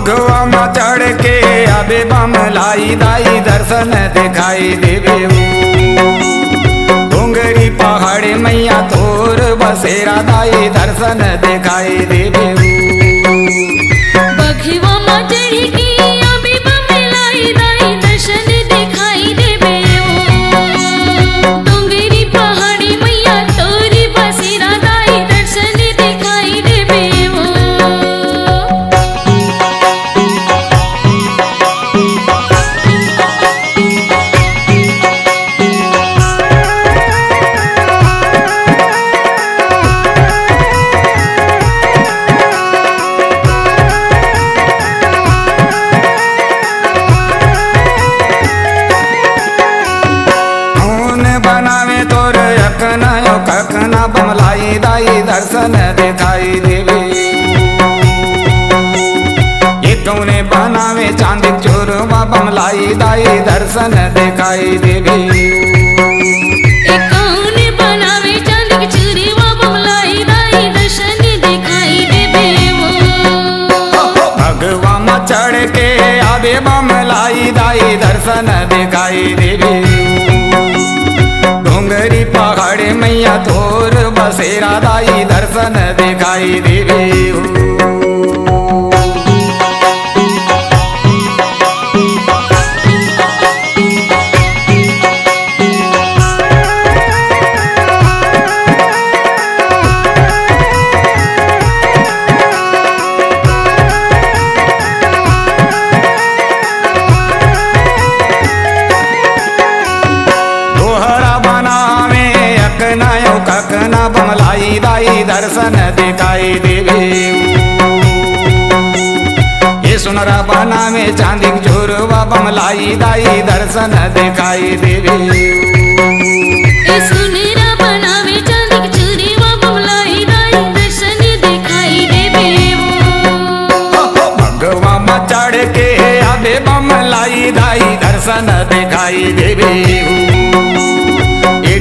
भगवा में चढ़ के आबे बमलाई दाई दर्शन दिखाई देवे डोंगरी पहाड़ी मैया तोर बसेरा दाई दर्शन दिखाई देवे बघवा में चढ़ के आबे बमलाई दाई दर्शन दिखाई देवे डोंगरी पहाड़ी मैया तोर बसेरा दाई दर्शन दिखाई देवे कखना बमलाई दाई दर्शन दिखाई देवे ये कौने बनावे चांदी चोरवा बमलाई दाई दर्शन दिखाई देवे कौने बनावे चांदी चोरवा बमलाई दाई दर्शन दिखाई देवे भगवा में चढ़ के आबे बमलाई दाई दर्शन दिखाई देवे डोंगरी पहाड़ी मैया तोर बसेरा दाई दर्शन दिखाई देवे कखना बमलाई दाई दर्शन दिखाई देवे ये सुनरा बना में चांदी चोरवा बमलाई दाई दर्शन दिखाई देवे सुनरा बना में चांदी चोरवा बमलाई दाई दर्शन दिखाई देवे भगवा में चढ़ के आबे बमलाई दाई दर्शन दिखाई देवे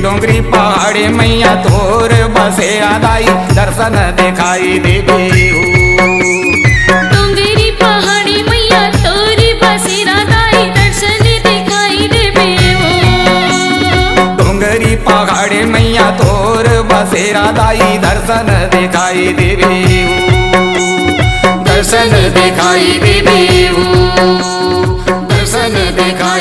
डोंगरी पहाड़ी मैया तोर बसेरा दाई दर्शन दिखाई देवे डोंगरी पहाड़ी मैया तोर बसेरा दाई दर्शन दिखाई देवे डोंगरी पहाड़ी मैया तोर बसेरा दाई दर्शन दिखाई देवे दर्शन दिखाई देवे दर्शन दिखाई